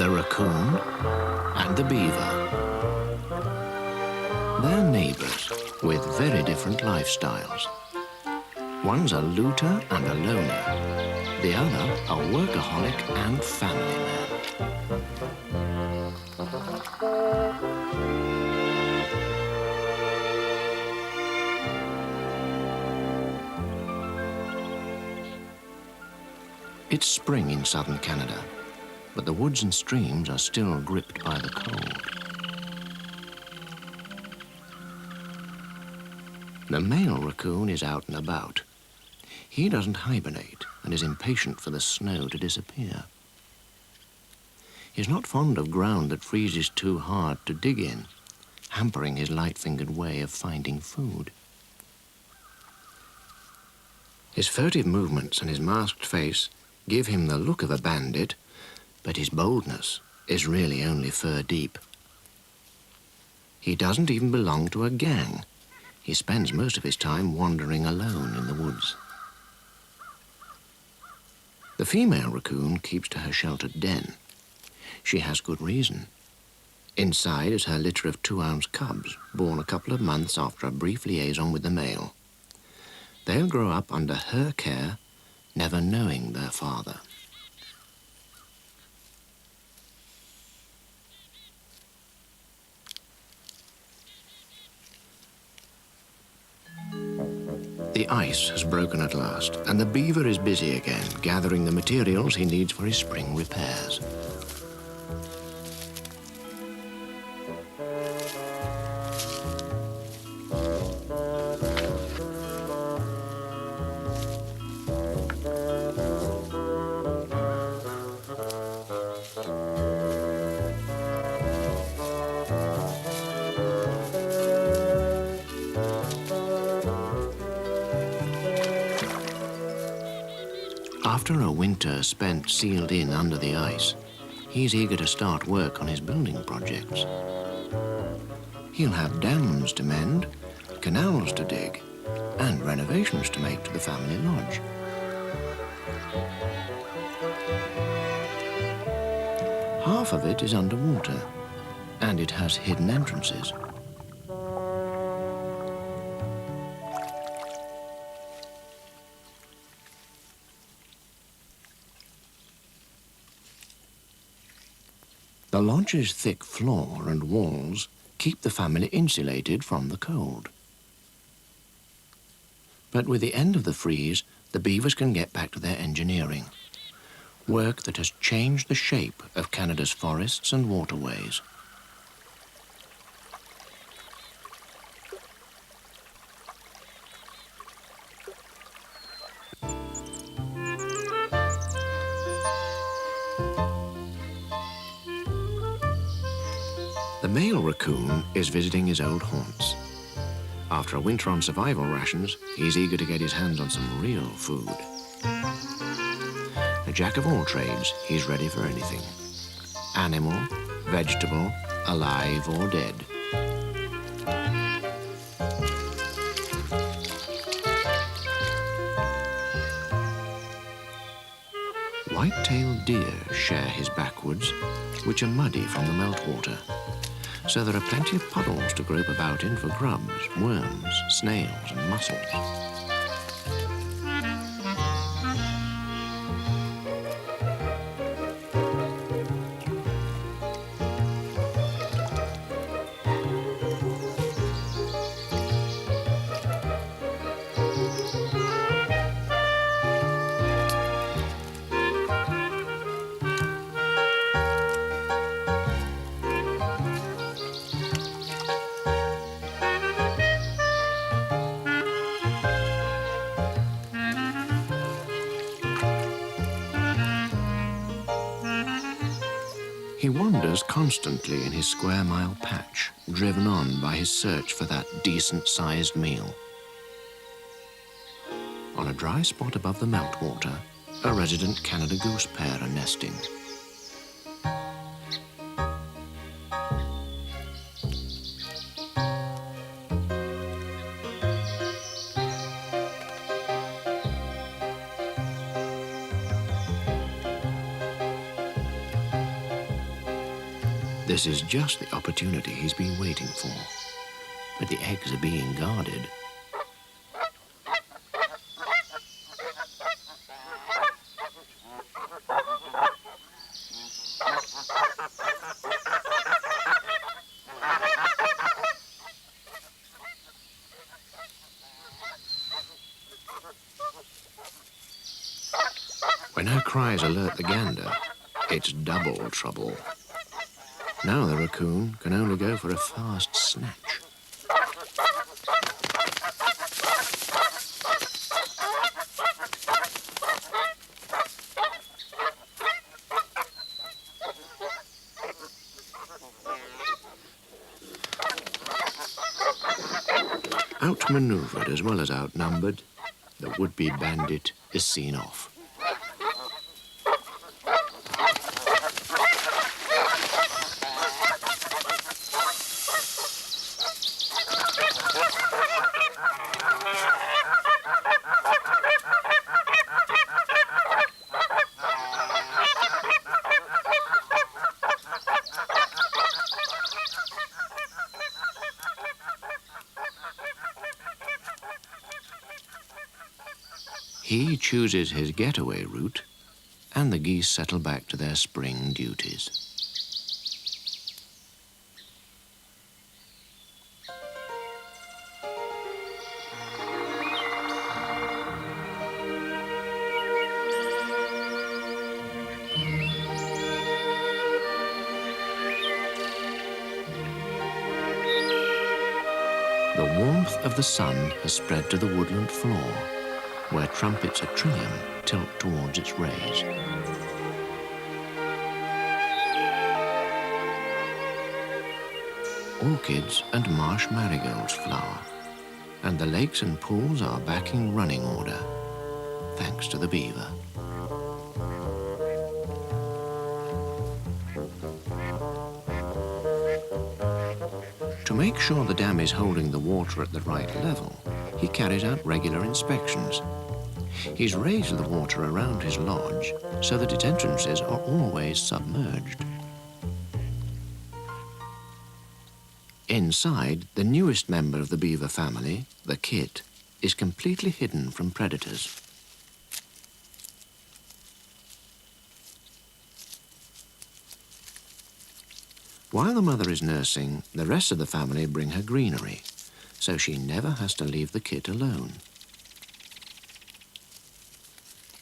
the raccoon and the beaver. They're neighbours with very different lifestyles. One's a looter and a loner, the other a workaholic and family man. It's spring in southern Canada, but the woods and streams are still gripped by the cold. The male raccoon is out and about. He doesn't hibernate and is impatient for the snow to disappear. He's not fond of ground that freezes too hard to dig in, hampering his light-fingered way of finding food. His furtive movements and his masked face give him the look of a bandit, but his boldness is really only fur-deep. He doesn't even belong to a gang. He spends most of his time wandering alone in the woods. The female raccoon keeps to her sheltered den. She has good reason. Inside is her litter of 2-ounce cubs, born a couple of months after a brief liaison with the male. They'll grow up under her care, never knowing their father. The ice has broken at last, and the beaver is busy again, gathering the materials he needs for his spring repairs. After a winter spent sealed in under the ice, he's eager to start work on his building projects. He'll have dams to mend, canals to dig, and renovations to make to the family lodge. Half of it is underwater, and it has hidden entrances. The lodge's thick floor and walls keep the family insulated from the cold. But with the end of the freeze, the beavers can get back to their engineering, work that has changed the shape of Canada's forests and waterways. The male raccoon is visiting his old haunts. After a winter on survival rations, he's eager to get his hands on some real food. A jack of all trades, he's ready for anything. Animal, vegetable, alive or dead. White-tailed deer share his backwoods, which are muddy from the meltwater. So there are plenty of puddles to grope about in for grubs, worms, snails and mussels. He wanders constantly in his square-mile patch, driven on by his search for that decent-sized meal. On a dry spot above the meltwater, a resident Canada goose pair are nesting. This is just the opportunity he's been waiting for. But the eggs are being guarded. When her cries alert the gander, it's double trouble. Now the raccoon can only go for a fast snatch. Outmaneuvered as well as outnumbered, the would-be bandit is seen off. He chooses his getaway route, and the geese settle back to their spring duties. The warmth of the sun has spread to the woodland floor, where trumpets at trillium tilt towards its rays. Orchids and marsh marigolds flower, and the lakes and pools are back in running order, thanks to the beaver. To make sure the dam is holding the water at the right level, he carries out regular inspections. He's raised the water around his lodge so that its entrances are always submerged. Inside, the newest member of the beaver family, the kit, is completely hidden from predators. While the mother is nursing, the rest of the family bring her greenery, so she never has to leave the kit alone.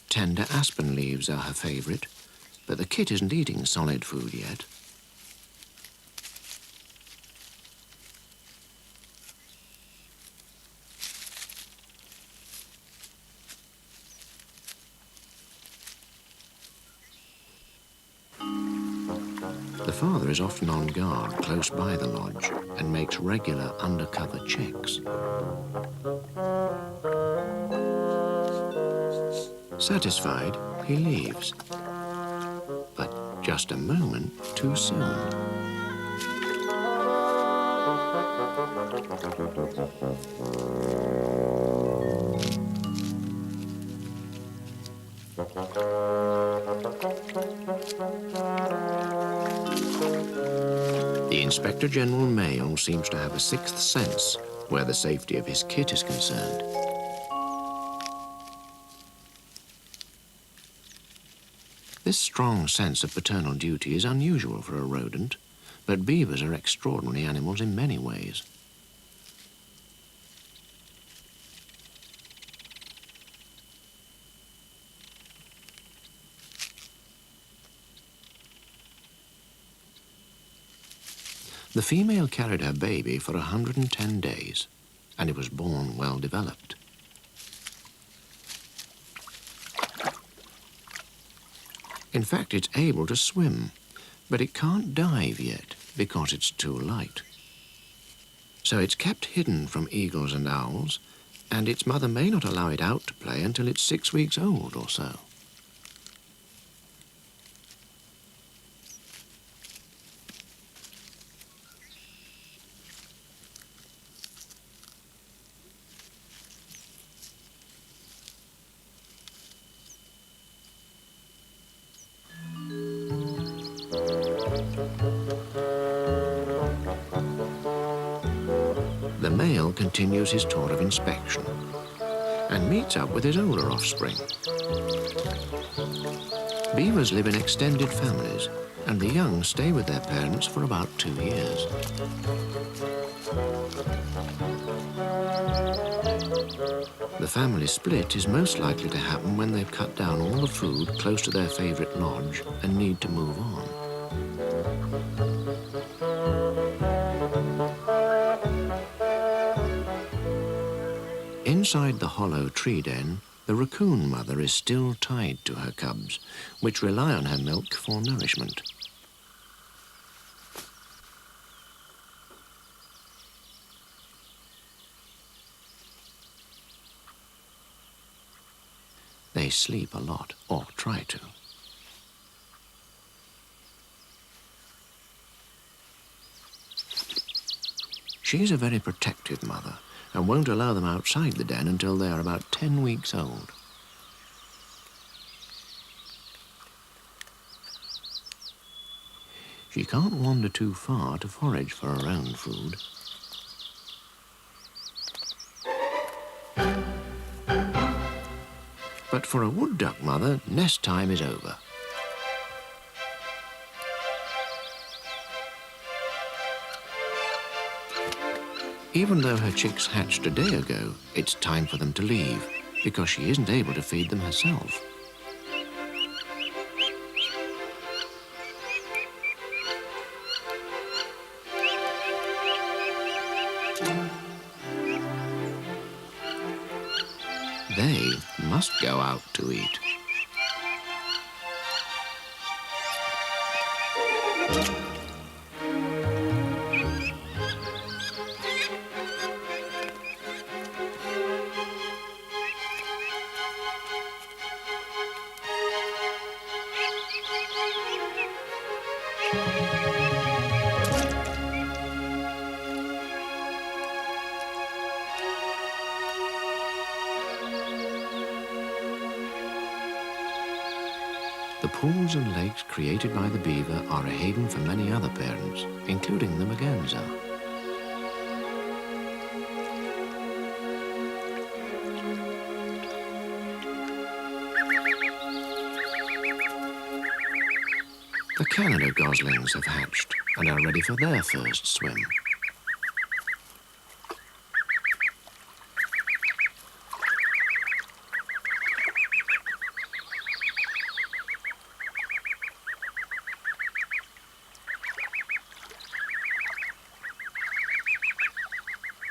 Tender aspen leaves are her favourite, but the kit isn't eating solid food yet. The father is often on guard close by the lodge and makes regular undercover checks. Satisfied, he leaves. But just a moment too soon. The Inspector General male seems to have a sixth sense where the safety of his kit is concerned. This strong sense of paternal duty is unusual for a rodent, but beavers are extraordinary animals in many ways. The female carried her baby for 110 days, and it was born well developed. In fact, it's able to swim, but it can't dive yet because it's too light. So it's kept hidden from eagles and owls, and its mother may not allow it out to play until it's 6 weeks old or so. continues his tour of inspection and meets up with his older offspring. Beavers live in extended families, and the young stay with their parents for about 2 years. The family split is most likely to happen when they've cut down all the food close to their favourite lodge and need to move on. Inside the hollow tree den, the raccoon mother is still tied to her cubs, which rely on her milk for nourishment. They sleep a lot, or try to. She's a very protective mother and won't allow them outside the den until they are about 10 weeks old. She can't wander too far to forage for her own food. But for a wood duck mother, nest time is over. Even though her chicks hatched a day ago, it's time for them to leave, because she isn't able to feed them herself. They must go out to eat. The pools and lakes created by the beaver are a haven for many other parents, including the merganser. The Canada goslings have hatched and are ready for their first swim.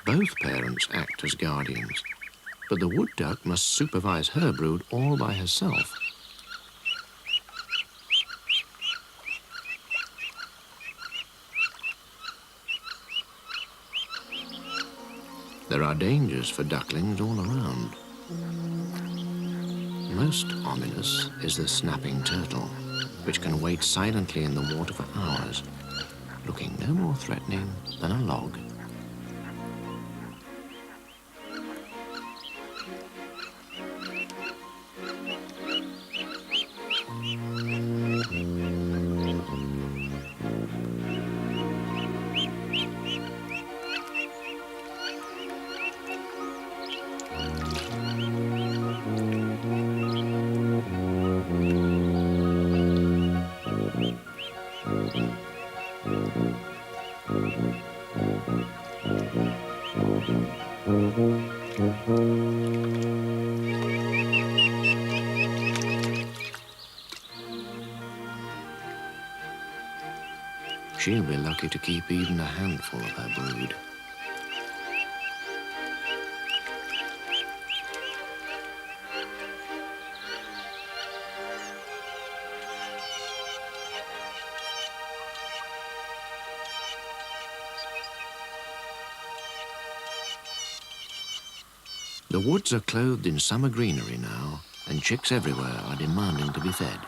Both parents act as guardians, but the wood duck must supervise her brood all by herself. There are dangers for ducklings all around. Most ominous is the snapping turtle, which can wait silently in the water for hours, looking no more threatening than a log. She'll be lucky to keep even a handful of her brood. The woods are clothed in summer greenery now, and chicks everywhere are demanding to be fed.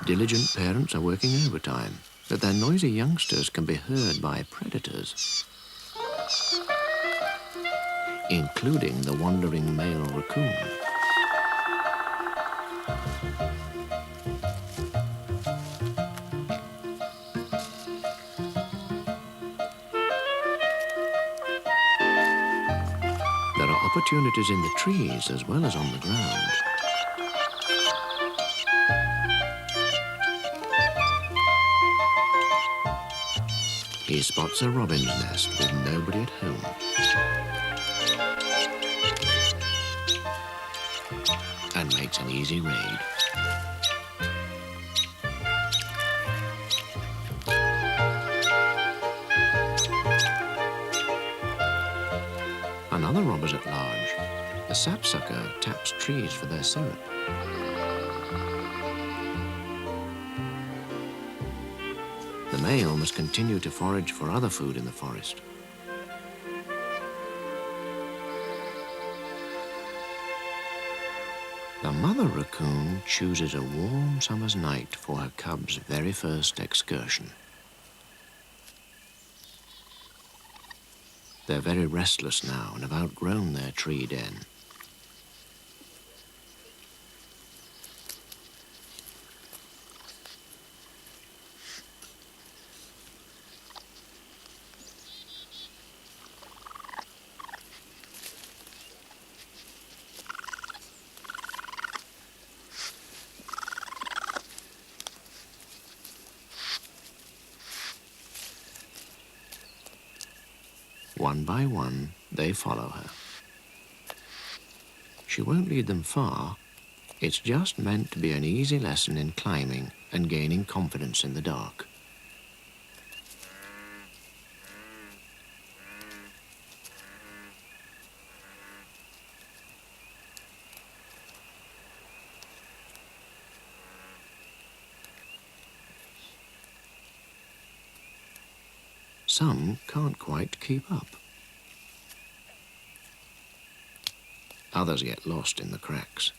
Diligent parents are working overtime, but their noisy youngsters can be heard by predators. including the wandering male raccoon. There are opportunities in the trees as well as on the ground. He spots a robin's nest with nobody at home. And makes an easy raid. Another robber's at large. The sapsucker taps trees for their syrup. The male must continue to forage for other food in the forest. The mother raccoon chooses a warm summer's night for her cub's very first excursion. They're very restless now and have outgrown their tree den. One by one, they follow her. She won't lead them far. It's just meant to be an easy lesson in climbing and gaining confidence in the dark. Some can't quite keep up. Others get lost in the cracks.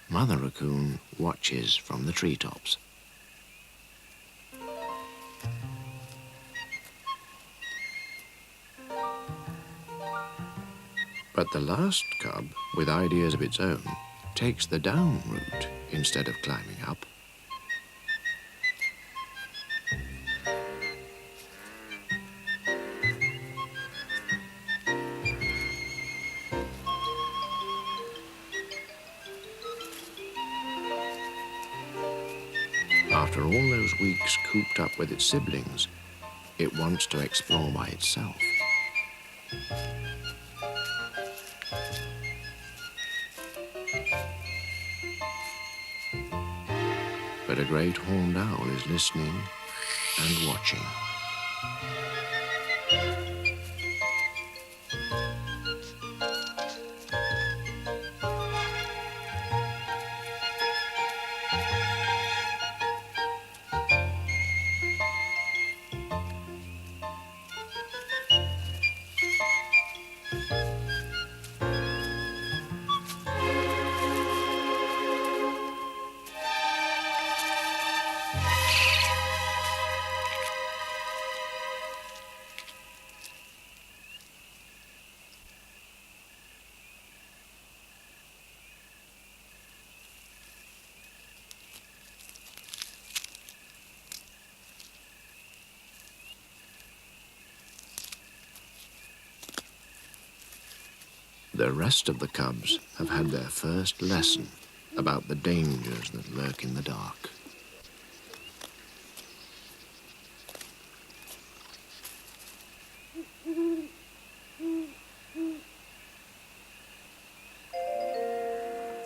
Mother raccoon watches from the treetops. But the last cub, with ideas of its own, takes the down route instead of climbing up. After all those weeks cooped up with its siblings, it wants to explore by itself. But a great horned owl is listening and watching. The rest of the cubs have had their first lesson about the dangers that lurk in the dark.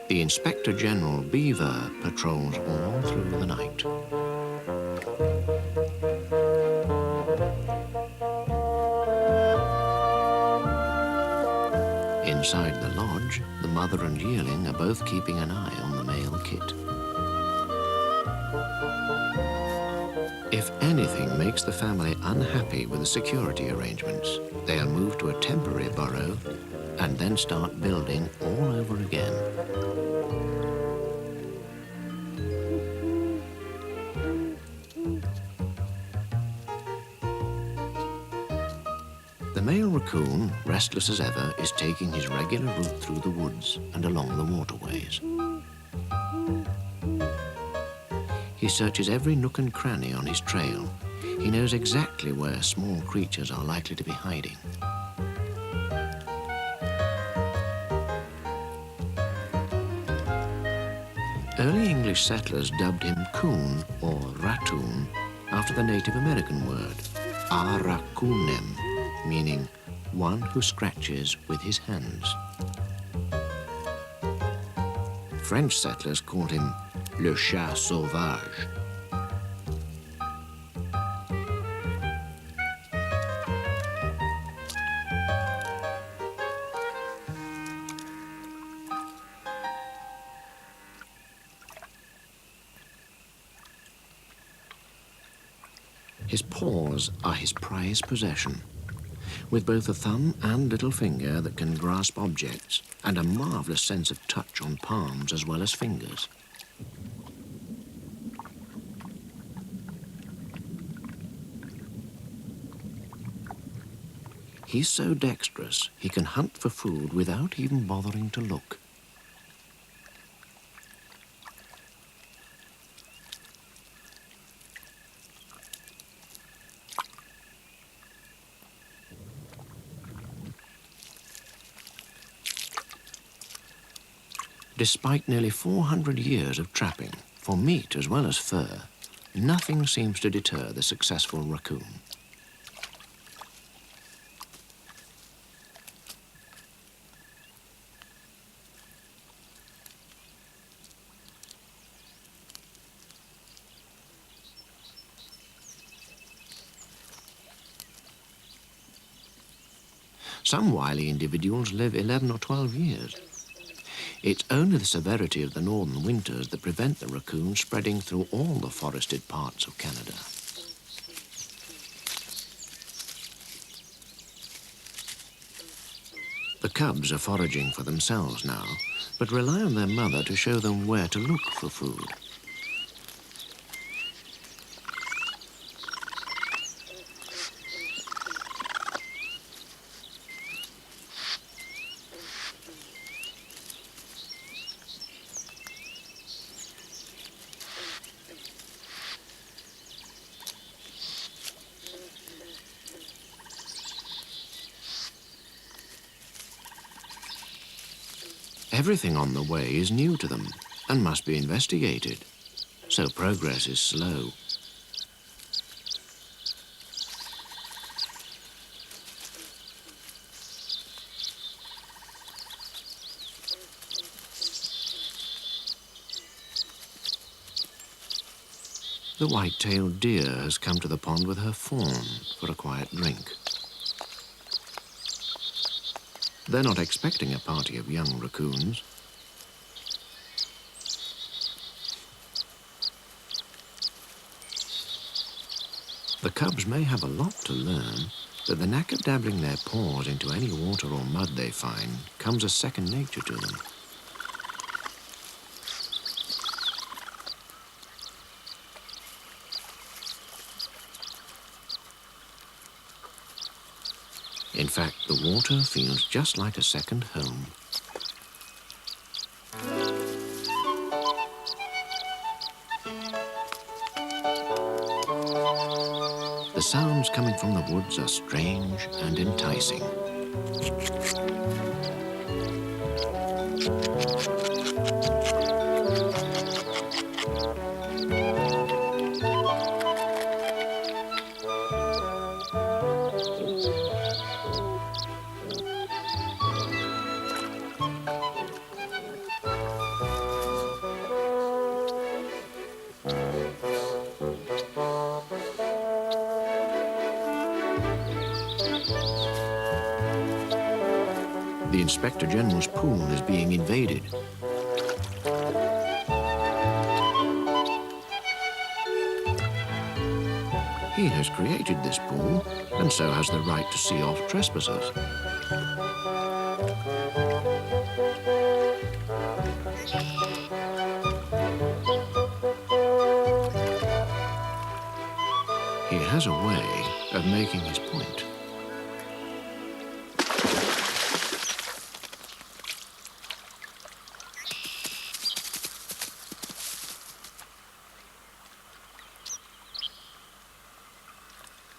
The Inspector General Beaver patrols all through the night. Inside the lodge, the mother and yearling are both keeping an eye on the male kit. If anything makes the family unhappy with the security arrangements, they'll move to a temporary burrow and then start building all over again. The male raccoon, restless as ever, is taking his regular route through the woods and along the waterways. He searches every nook and cranny on his trail. He knows exactly where small creatures are likely to be hiding. Early English settlers dubbed him coon or ratoon after the Native American word, a racoonem, meaning one who scratches with his hands. French settlers called him le chat sauvage. His paws are his prized possession, with both a thumb and little finger that can grasp objects and a marvelous sense of touch on palms as well as fingers. He's so dexterous, he can hunt for food without even bothering to look. Despite nearly 400 years of trapping, for meat as well as fur, nothing seems to deter the successful raccoon. Some wily individuals live 11 or 12 years. It's only the severity of the northern winters that prevent the raccoon spreading through all the forested parts of Canada. The cubs are foraging for themselves now, but rely on their mother to show them where to look for food. Everything on the way is new to them and must be investigated, so progress is slow. The white-tailed deer has come to the pond with her fawn for a quiet drink. They're not expecting a party of young raccoons. The cubs may have a lot to learn, but the knack of dabbling their paws into any water or mud they find comes as second nature to them. In fact, the water feels just like a second home. The sounds coming from the woods are strange and enticing. The Inspector General's pool is being invaded. He has created this pool, and so has the right to see off trespassers. has a way of making his point.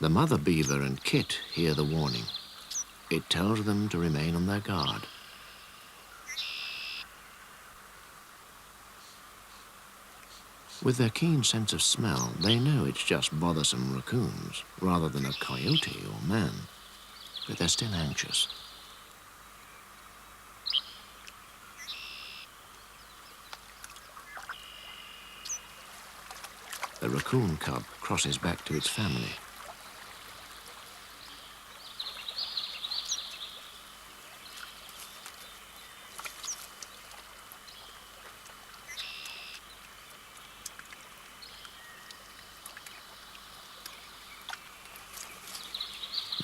The mother beaver and Kit hear the warning. It tells them to remain on their guard. With their keen sense of smell, they know it's just bothersome raccoons rather than a coyote or man, but they're still anxious. The raccoon cub crosses back to its family.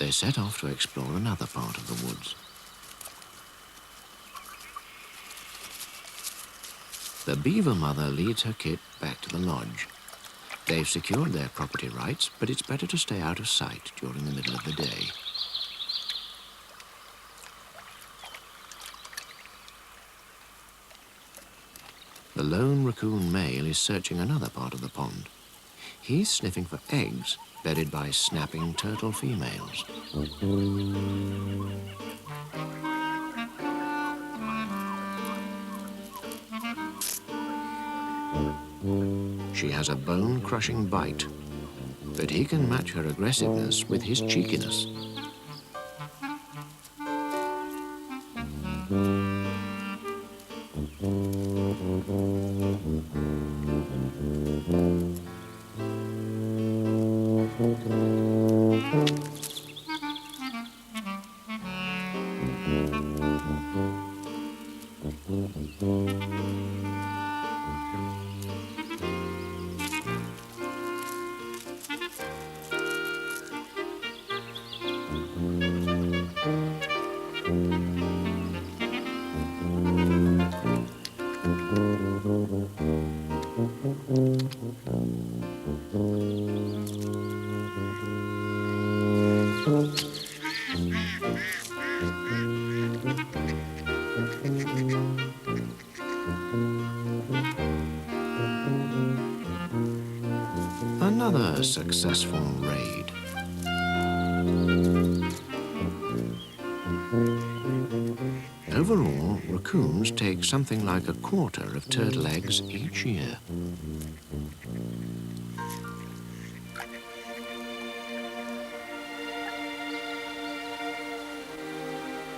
They set off to explore another part of the woods. The beaver mother leads her kit back to the lodge. They've secured their property rights, but it's better to stay out of sight during the middle of the day. The lone raccoon male is searching another part of the pond. He's sniffing for eggs bedded by snapping turtle females. She has a bone-crushing bite, but he can match her aggressiveness with his cheekiness. Another successful raid. Overall, raccoons take something like a quarter of turtle eggs each year.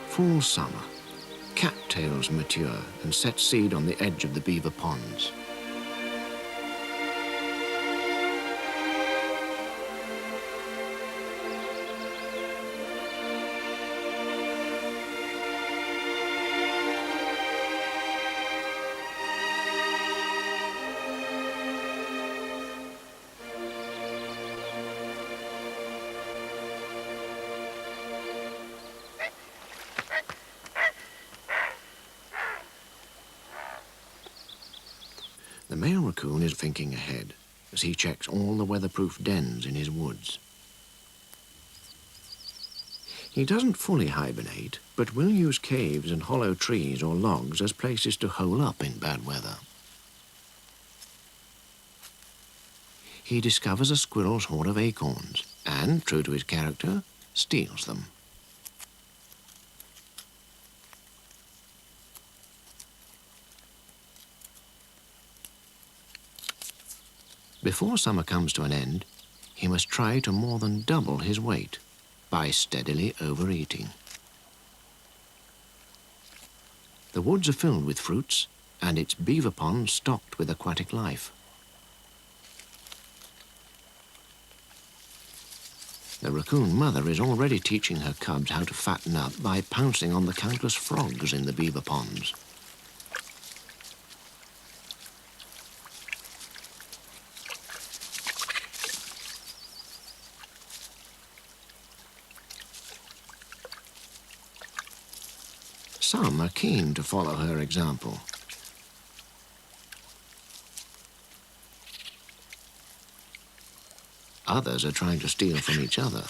Fall summer. Cattails mature and set seed on the edge of the beaver ponds. The male raccoon is thinking ahead as he checks all the weatherproof dens in his woods. He doesn't fully hibernate, but will use caves and hollow trees or logs as places to hole up in bad weather. He discovers a squirrel's hoard of acorns and, true to his character, steals them. Before summer comes to an end, he must try to more than double his weight by steadily overeating. The woods are filled with fruits, and its beaver pond stocked with aquatic life. The raccoon mother is already teaching her cubs how to fatten up by pouncing on the countless frogs in the beaver ponds. Some are keen to follow her example. Others are trying to steal from each other.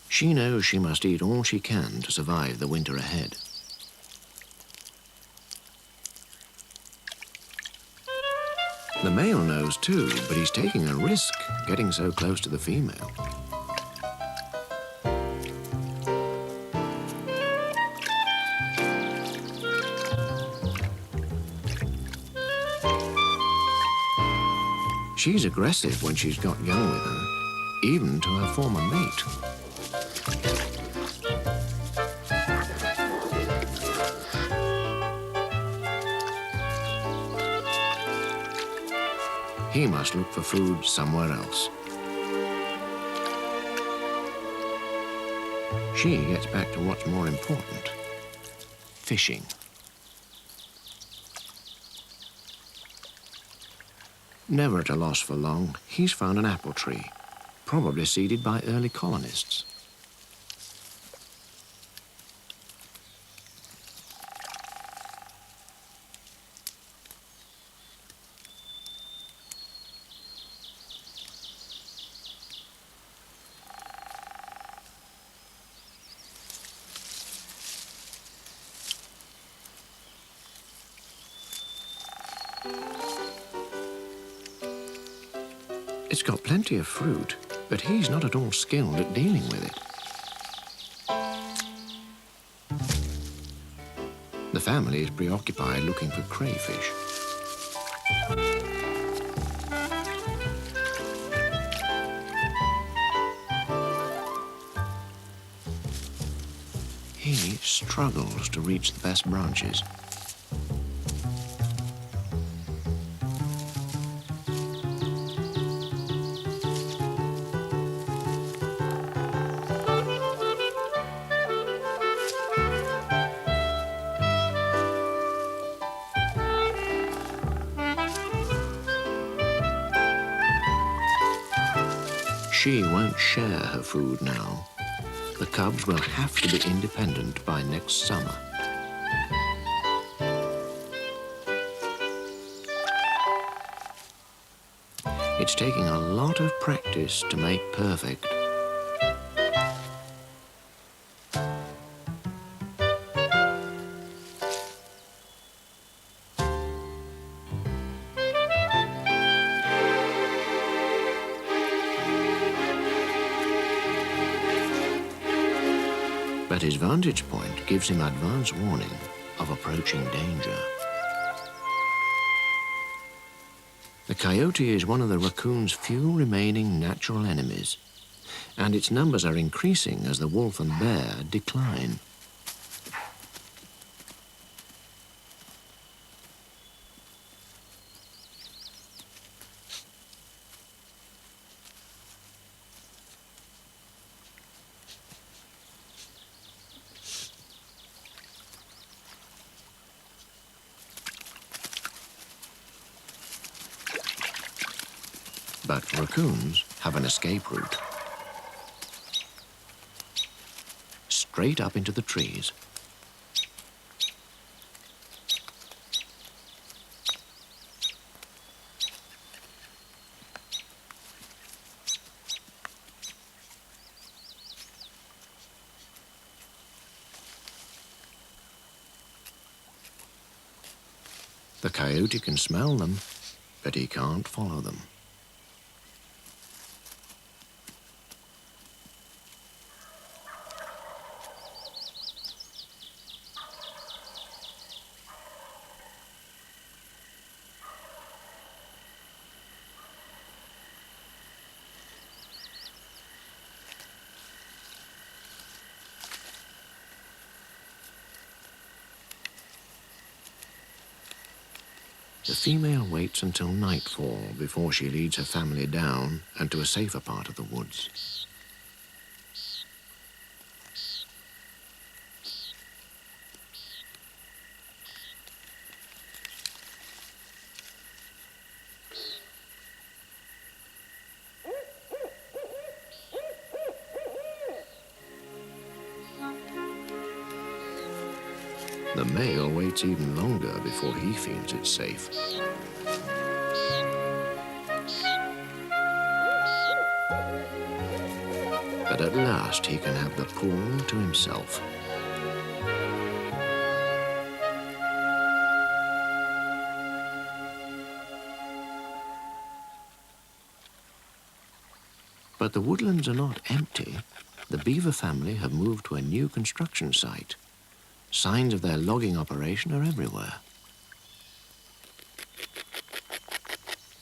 She knows she must eat all she can to survive the winter ahead. The male knows too, but he's taking a risk getting so close to the female. She's aggressive when she's got young with her, even to her former mate. He must look for food somewhere else. She gets back to what's more important: fishing. Never at a loss for long, he's found an apple tree, probably seeded by early colonists. It's got plenty of fruit, but he's not at all skilled at dealing with it. The family is preoccupied looking for crayfish. He struggles to reach the best branches. She won't share her food now. The cubs will have to be independent by next summer. It's taking a lot of practice to make perfect. But his vantage point gives him advance warning of approaching danger. The coyote is one of the raccoon's few remaining natural enemies, and its numbers are increasing as the wolf and bear decline. But raccoons have an escape route. Straight up into the trees. The coyote can smell them, but he can't follow them. The female waits until nightfall before she leads her family down and to a safer part of the woods. The male waits even longer before he feels it's safe. But at last he can have the pool to himself. But the woodlands are not empty. The beaver family have moved to a new construction site. Signs of their logging operation are everywhere.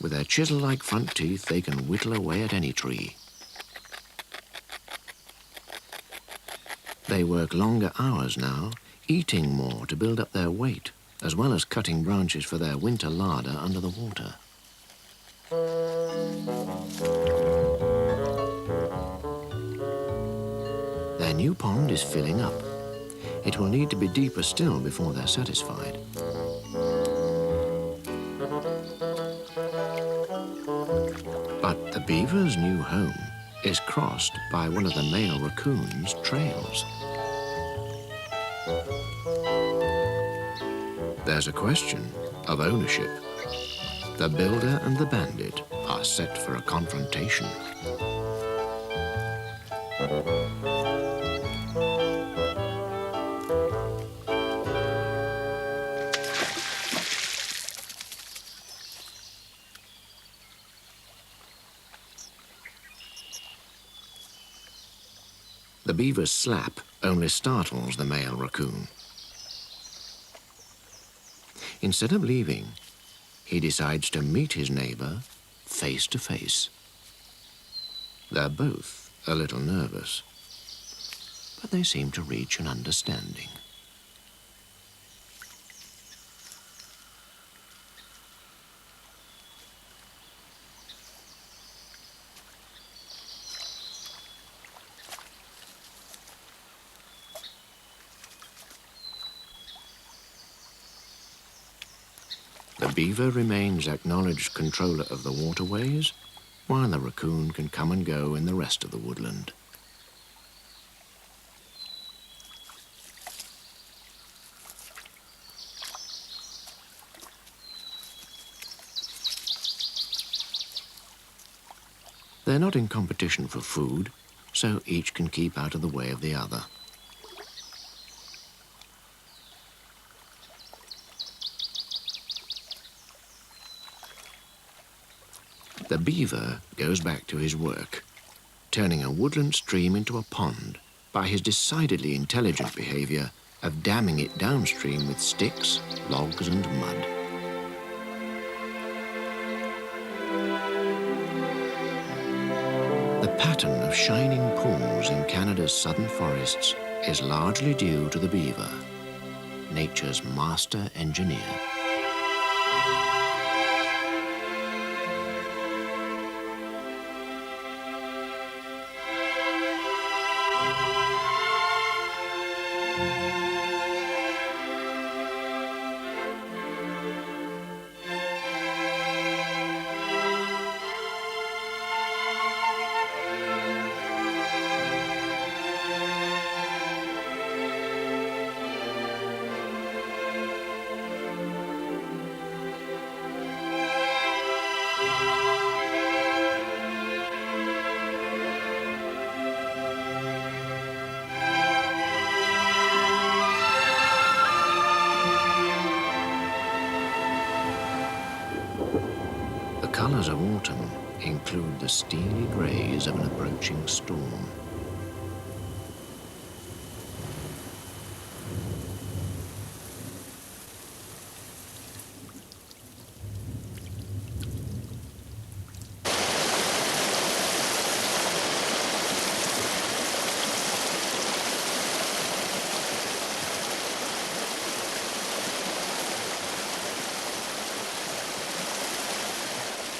With their chisel-like front teeth, they can whittle away at any tree. They work longer hours now, eating more to build up their weight, as well as cutting branches for their winter larder under the water. Their new pond is filling up. It will need to be deeper still before they're satisfied. But the beaver's new home is crossed by one of the male raccoon's trails. There's a question of ownership. The builder and the bandit are set for a confrontation. The beaver's slap only startles the male raccoon. Instead of leaving, he decides to meet his neighbor face to face. They're both a little nervous, but they seem to reach an understanding. The beaver remains acknowledged controller of the waterways, while the raccoon can come and go in the rest of the woodland. They're not in competition for food, so each can keep out of the way of the other. The beaver goes back to his work, turning a woodland stream into a pond by his decidedly intelligent behavior of damming it downstream with sticks, logs, and mud. The pattern of shining pools in Canada's southern forests is largely due to the beaver, nature's master engineer. The colours of autumn include the steely greys of an approaching storm.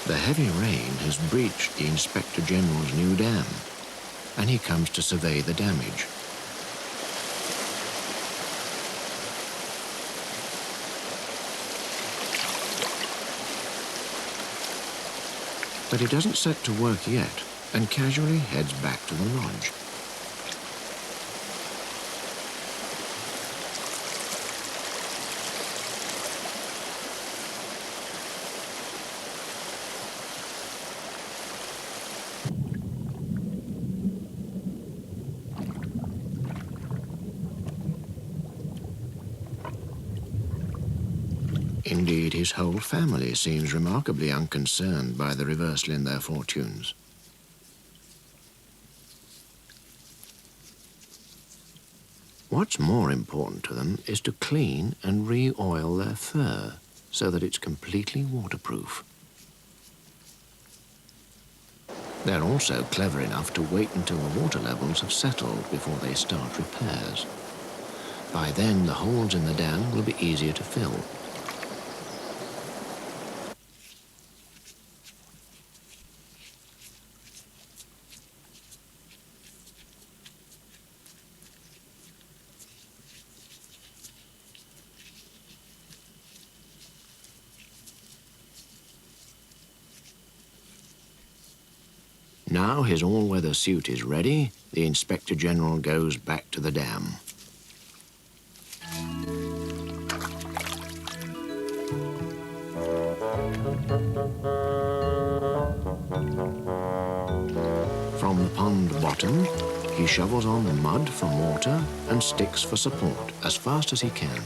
The heavy rain has breached the Inspector General's new dam, and he comes to survey the damage. But he doesn't set to work yet, and casually heads back to the lodge. Indeed, his whole family seems remarkably unconcerned by the reversal in their fortunes. What's more important to them is to clean and re-oil their fur so that it's completely waterproof. They're also clever enough to wait until the water levels have settled before they start repairs. By then, the holes in the dam will be easier to fill. Now his all-weather suit is ready, the Inspector General goes back to the dam. From the pond bottom, he shovels on the mud from water and sticks for support as fast as he can.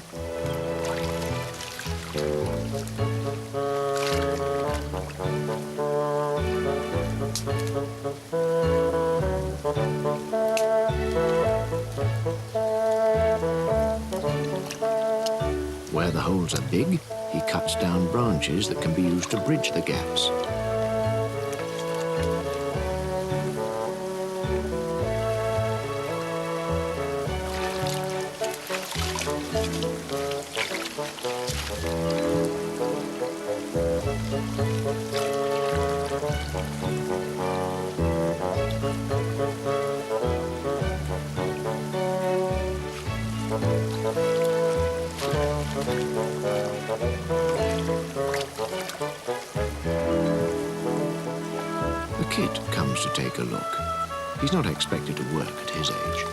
Where the holes are big, he cuts down branches that can be used to bridge the gaps. The kid comes to take a look. He's not expected to work at his age.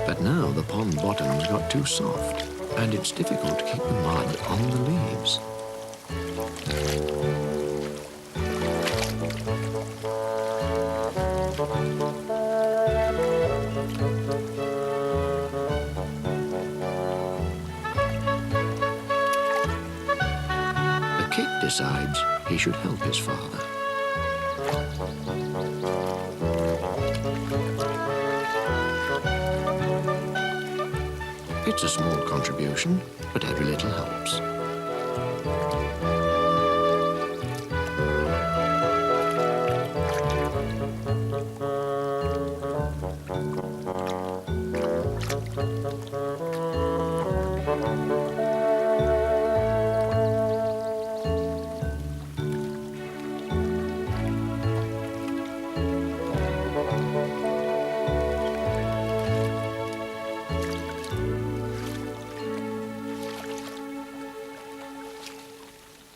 But now the pond bottom's got too soft, and it's difficult to keep the mud on the leaves. The kid decides he should help his father. It's a small contribution, but every little helps.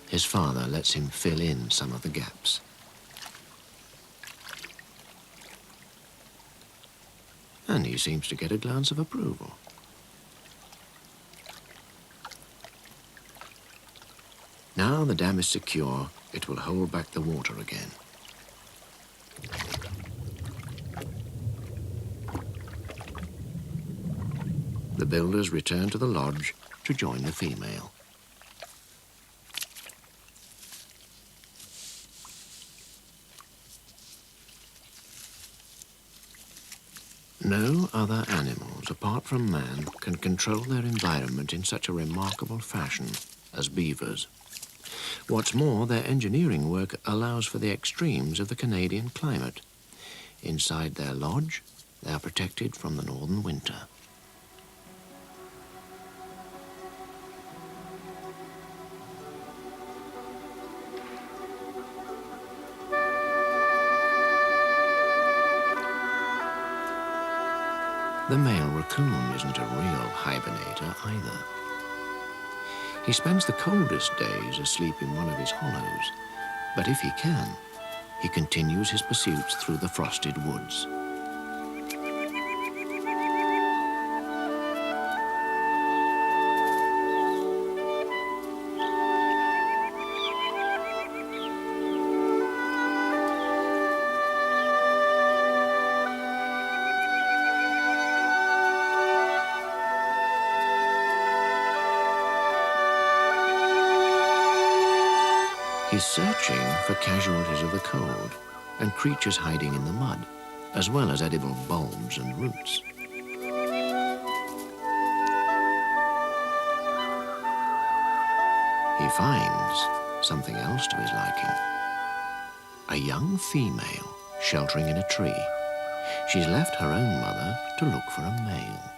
His father lets him fill in some of the gaps. And he seems to get a glance of approval. Now the dam is secure, it will hold back the water again. The builders return to the lodge to join the female. No other animals, apart from man, can control their environment in such a remarkable fashion as beavers. What's more, their engineering work allows for the extremes of the Canadian climate. Inside their lodge, they are protected from the northern winter. The male raccoon isn't a real hibernator either. He spends the coldest days asleep in one of his hollows, but if he can, he continues his pursuits through the frosted woods. He's searching for casualties of the cold and creatures hiding in the mud, as well as edible bulbs and roots. He finds something else to his liking. A young female sheltering in a tree. She's left her own mother to look for a male.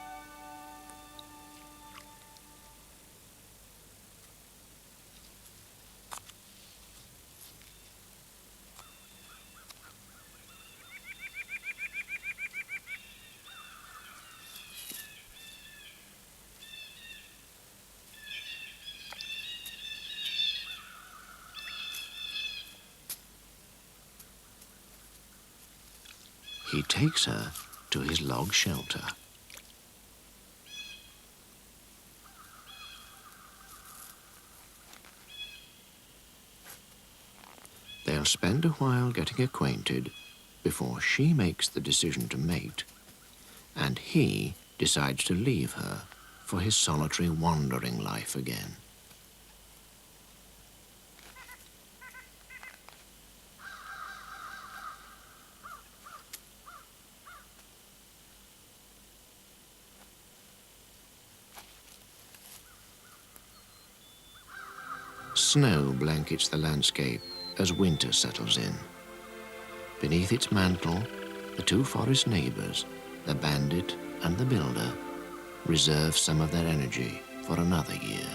He takes her to his log shelter. They'll spend a while getting acquainted before she makes the decision to mate, and he decides to leave her for his solitary wandering life again. Snow blankets the landscape as winter settles in. Beneath its mantle, the two forest neighbors, the Bandit and the Builder, reserve some of their energy for another year.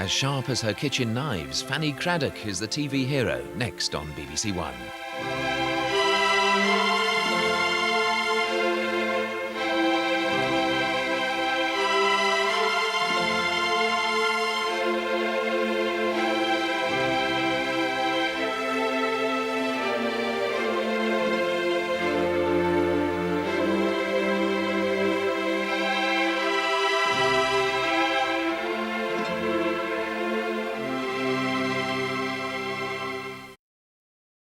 As sharp as her kitchen knives, Fanny Craddock is the TV hero, next on BBC One.